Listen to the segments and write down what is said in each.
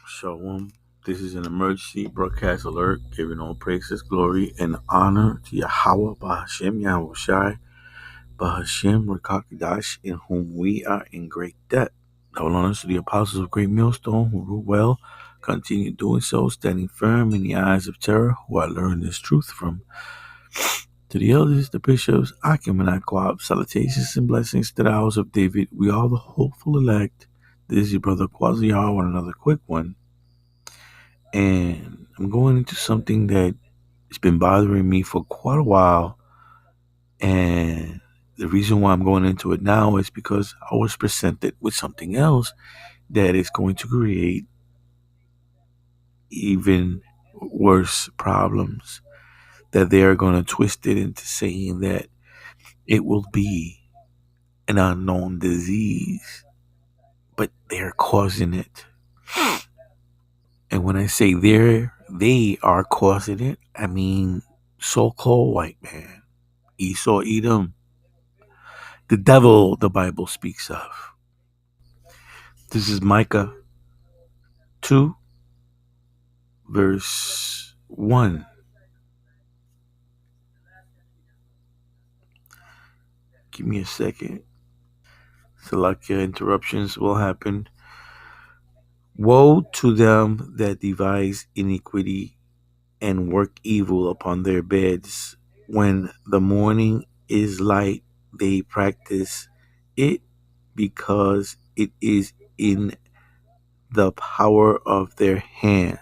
Shalom. This is an emergency broadcast alert giving all praises, glory, and honor to Yahweh, Bahashem, Yahushai, Bahashem, Rekakadash, in whom we are in great debt. Double honors to the apostles of Great Millstone who rule well, continue doing so, standing firm in the eyes of terror, who I learned this truth from. To the elders, the bishops, Akim and Aquab, salutations and blessings to the house of David. We are the hopeful elect. This is your brother Quasar on another quick one. And I'm going into something that has been bothering me for quite a while. And the reason why I'm going into it now is because I was presented with something else that is going to create even worse problems. That they are going to twist it into saying that it will be an unknown disease, but they're causing it. And when I say they are causing it, I mean so-called white man, Esau, Edom, the devil the Bible speaks of. This is Micah 2, verse 1. Give me a second. Salakia interruptions will happen. Woe to them that devise iniquity and work evil upon their beds. When the morning is light, they practice it because it is in the power of their hand.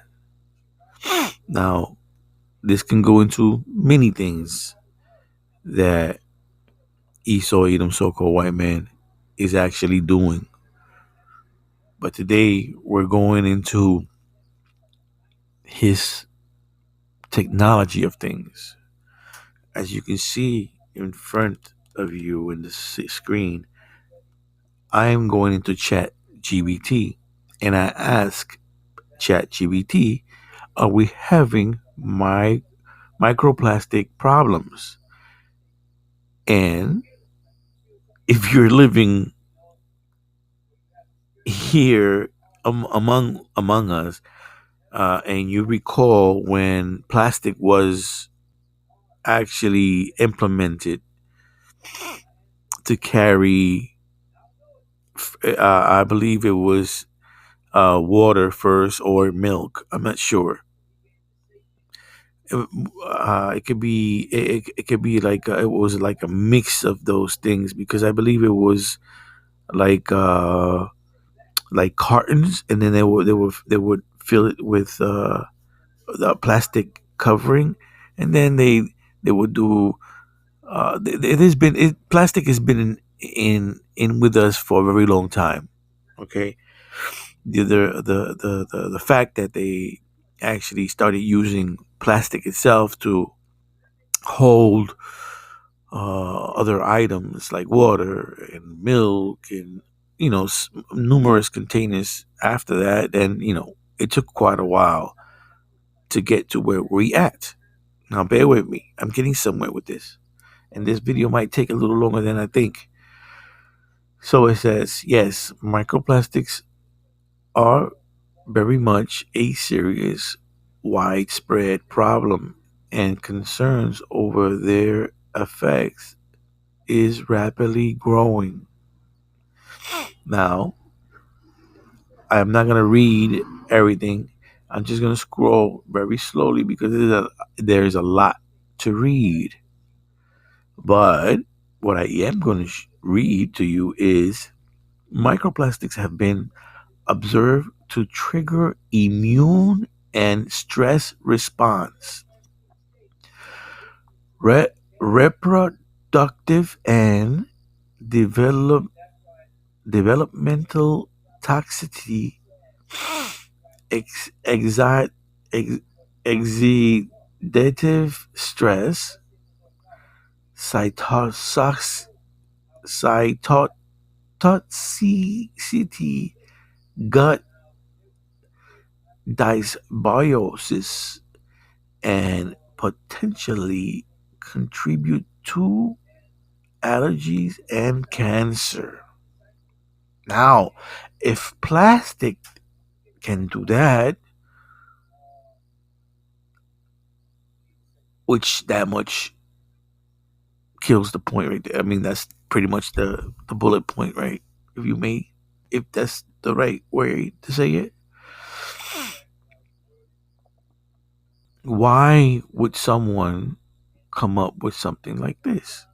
Now, this can go into many things that Esau, Edom, so-called white man, is actually doing. But today, we're going into his technology of things. As you can see in front of you in the screen, I am going into Chat GBT, and I ask Chat GBT, are we having microplastic problems? And if you're living here among us, and you recall when plastic was actually implemented to carry, I believe it was water first or milk. I'm not sure. It could be it could be like it was like a mix of those things because I believe it was like cartons, and then they would fill it with the plastic covering, and then they would do. It has been plastic has been in with us for a very long time. Okay, the fact that they actually started using plastic itself to hold other items like water and milk and numerous containers after that, and it took quite a while to get to where we at. Now bear with me, I'm getting somewhere with this, and this video might take a little longer than I think. So it says, yes, microplastics are very much a serious, widespread problem, and concerns over their effects is rapidly growing. Now, I'm not going to read everything. I'm just going to scroll very slowly because there's a lot to read. But what I am going to read to you is microplastics have been observed to trigger immune and stress response, reproductive and develop, developmental toxicity, anxiety, oxidative stress, cytotoxicity, gut dysbiosis, and potentially contribute to allergies and cancer. Now, if plastic can do that, which that much kills the point right there. I mean, that's pretty much the bullet point, right? If you may, if that's the right way to say it. Why would someone come up with something like this?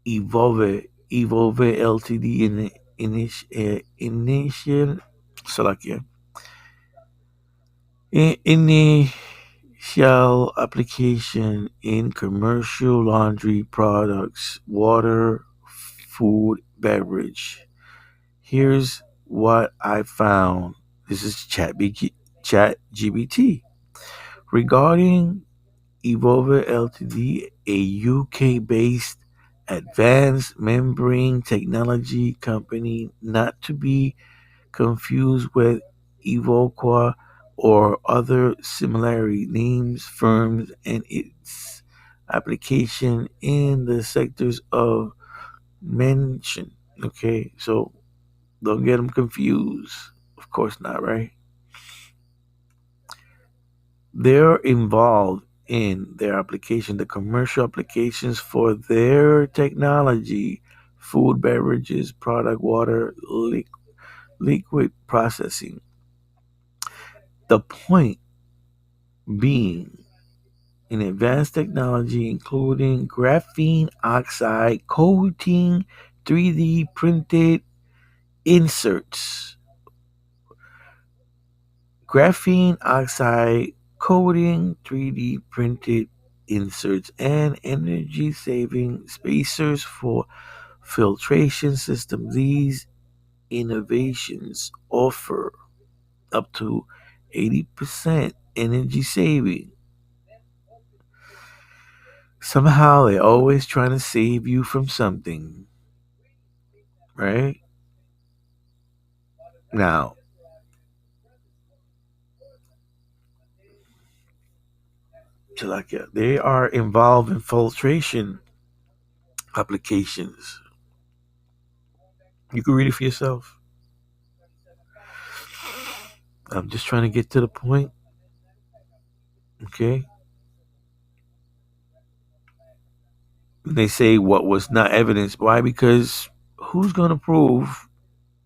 Evolve Ltd. Initial Salakia. Initial application in commercial laundry products, water, food, beverage. Here's what I found. This is Chat GBT. Regarding Evolve Ltd., a UK based advanced membrane technology company, not to be confused with Evoqua or other similarity names, firms, and its application in the sectors of mention. Okay, so don't get them confused. Of course not, right? They're involved in their application, the commercial applications for their technology, food, beverages, product, water, liquid processing. The point being, in advanced technology, including graphene oxide coating, 3D printed inserts, graphene oxide coating, 3D printed inserts, and energy saving spacers for filtration systems. These innovations offer up to 80% energy saving. Somehow they're always trying to save you from something, right? Now, Chilakia, they are involved in filtration applications. You can read it for yourself. I'm just trying to get to the point, okay? They say what was not evidence. Why? Because who's going to prove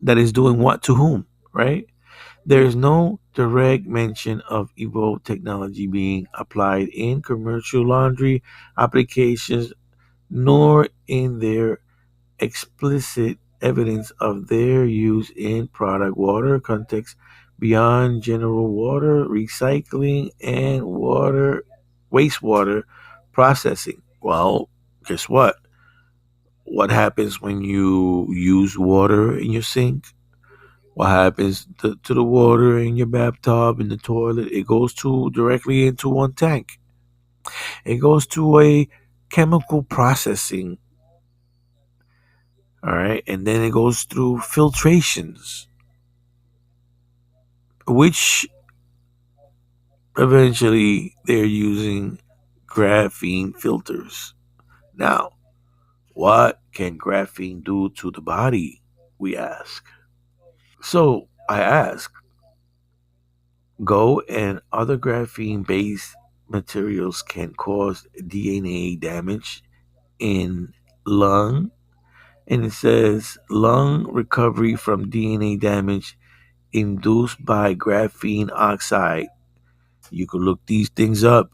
that is doing what to whom, right? There is no direct mention of Evo technology being applied in commercial laundry applications, nor in their explicit evidence of their use in product water context beyond general water recycling and water wastewater processing. Well, guess what? What happens when you use water in your sink? What happens to the water in your bathtub, in the toilet? It goes to directly into one tank. It goes to a chemical processing, all right, and then it goes through filtrations, which eventually they're using graphene filters. Now, what can graphene do to the body? We ask. So I ask, Go and other graphene based materials can cause DNA damage in lung. And it says lung recovery from DNA damage induced by graphene oxide. You can look these things up,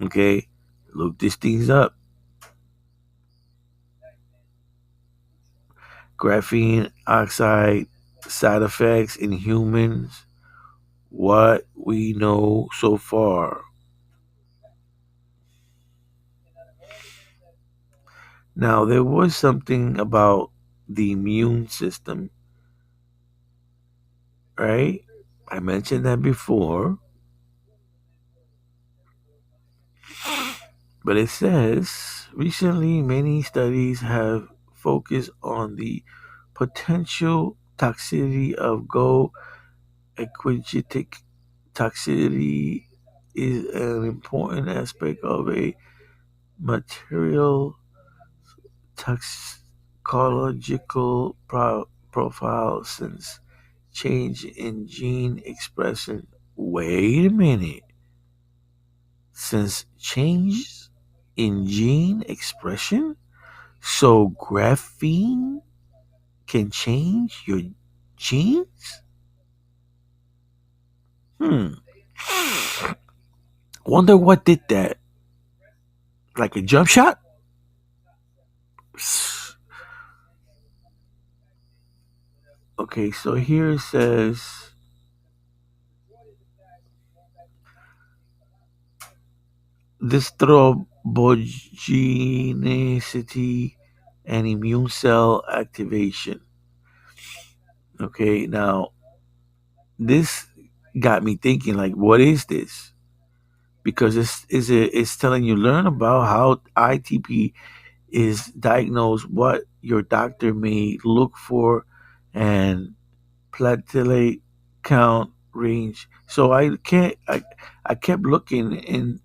okay? Look these things up. Graphene oxide side effects in humans. What we know so far. Now, there was something about the immune system, right? I mentioned that before, but it says recently many studies have focused on the potential toxicity of Go. Equigenetic toxicity is an important aspect of a material toxicological profile since change in gene expression. Wait a minute. Since change in gene expression, so graphene can change your genes? Hmm. Wonder what did that? Like a jump shot? Okay, so here it says dystrobogenicity and immune cell activation. Okay, now this got me thinking like what is this? Because it's telling you learn about how ITP is diagnosed, what your doctor may look for, and platelet count range. So I kept looking in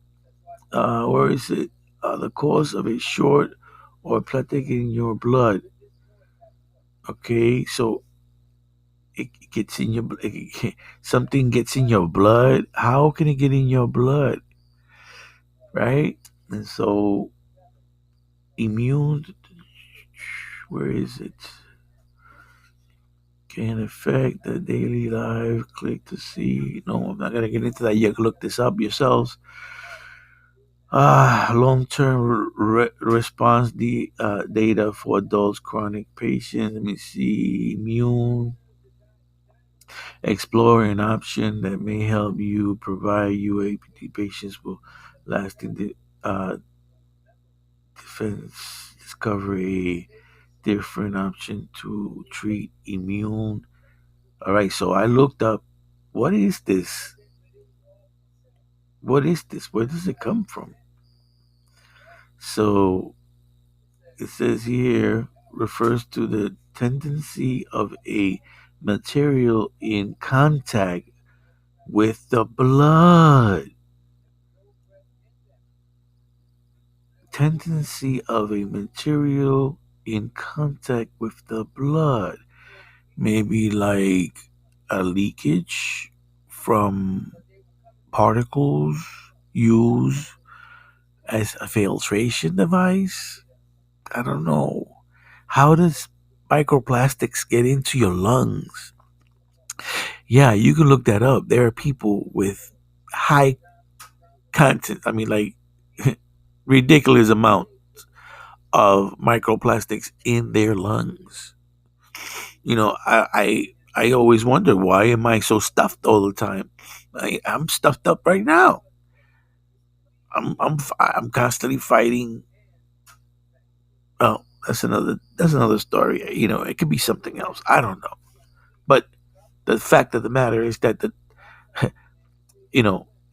where is it? The cause of a short or platelet in your blood. Okay, so it gets in your something gets in your blood. How can it get in your blood, right? And so immune, where is it? Can affect the daily life. Click to see. No, I'm not gonna get into that. You can look this up yourselves. Long-term response data for adults, chronic patients. Let me see. Immune. Explore an option that may help you provide UAPT patients with lasting defense. Discover a different option to treat immune. All right, so I looked up what is this? What is this? Where does it come from? So it says here refers to the tendency of a material in contact with the blood. Tendency of a material in contact with the blood. Maybe like a leakage from particles used as a filtration device. I don't know. How does microplastics get into your lungs? Yeah, you can look that up. There are people with high content, I mean, like ridiculous amount of microplastics in their lungs. I always wonder why am I so stuffed all the time? I'm stuffed up right now. I'm constantly fighting. Oh, that's another story. It could be something else. I don't know. But the fact of the matter is that the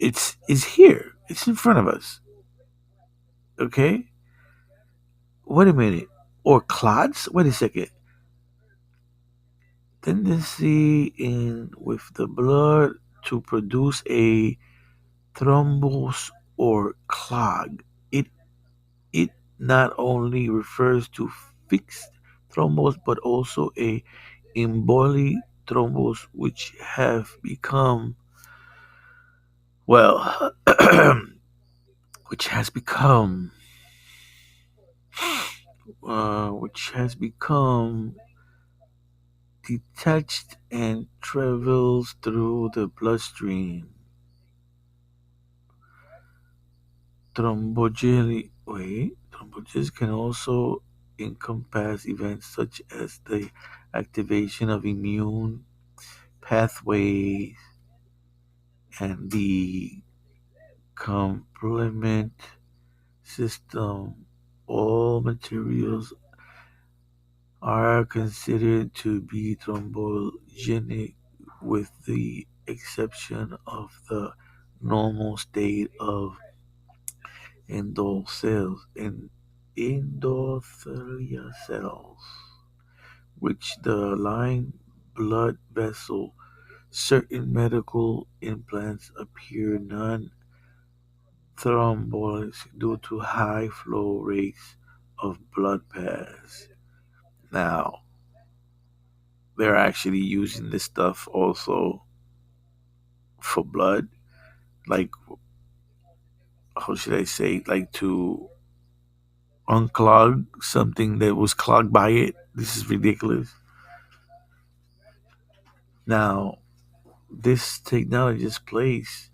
it's here. It's in front of us. Okay. Wait a minute. Or clots? Wait a second. Tendency in with the blood to produce a thrombus or clog. It not only refers to fixed thrombus but also a embolic thrombus which have become well which has become detached and travels through the bloodstream. Thrombogenesis can also encompass events such as the activation of immune pathways and the complement system. All materials are considered to be thrombogenic with the exception of the normal state of endothelial cells, which the line blood vessel. Certain medical implants appear non-thrombotic due to high flow rates of blood paths. Now, they're actually using this stuff also for blood. Like, how should I say? Like to unclog something that was clogged by it. This is ridiculous. Now, this technologist place,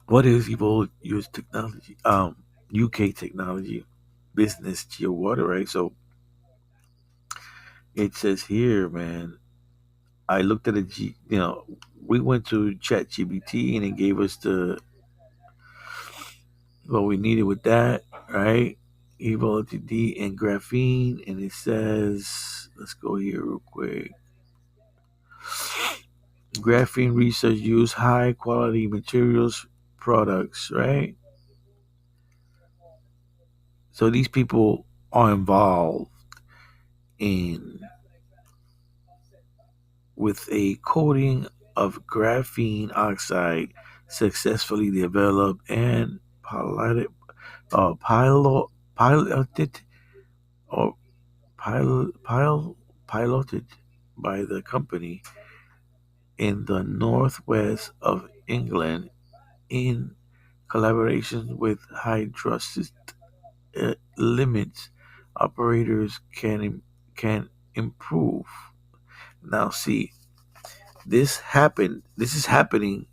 what is Evolve use technology? UK technology business to your water, right? So it says here, man. I looked at we went to ChatGPT and it gave us the what we needed with that, right? Evo LTD and graphene, and it says, let's go here real quick. Graphene research use high quality materials products, right? So these people are involved in with a coating of graphene oxide successfully developed and pilot, piloted or piloted by the company in the northwest of England in collaboration with hydrosis limits operators can improve. Now see, this is happening,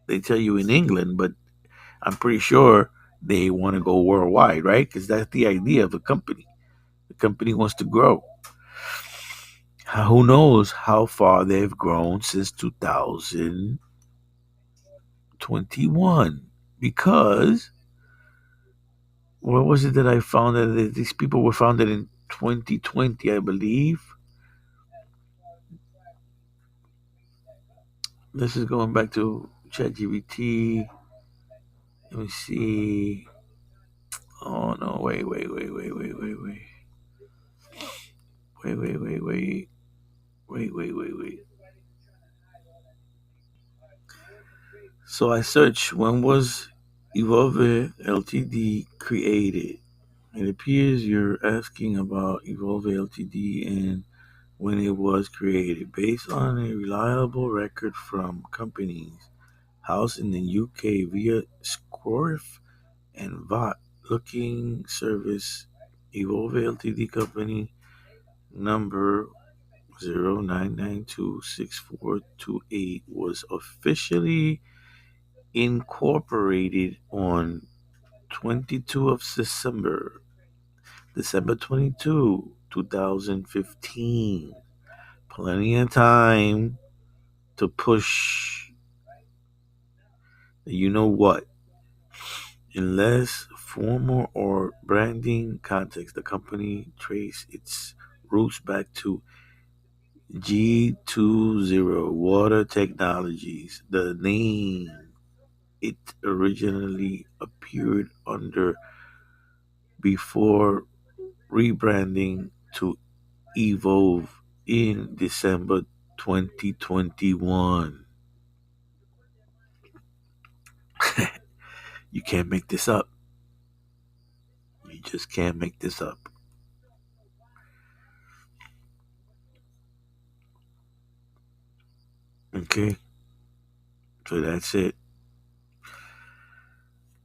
they tell you in England, but I'm pretty sure they want to go worldwide, right? Because that's the idea of a company. The company wants to grow. Who knows how far they've grown since 2021? Because what was it that I found that these people were founded in 2020, I believe. This is going back to ChatGPT. Let me see. Oh no! Wait. So I searched when was Evolve Ltd created. It appears you're asking about Evolve Ltd and when it was created, based on a reliable record from companies housed in the UK via Scorf and VAT looking service. Evolve Ltd company number 09926428 was officially incorporated on 22 of December 2015. Plenty of time to push you know what. In less formal or branding context, the company traced its roots back to G20 Water Technologies, the name it originally appeared under before rebranding to Evolve in December 2021. You can't make this up. You just can't make this up. Okay, so that's it.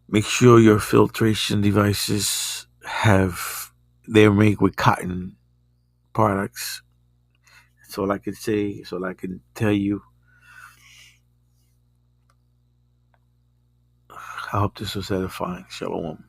Make sure your filtration devices they're made with cotton products. That's all I can say. That's all I can tell you. I hope this was edifying. Shalom.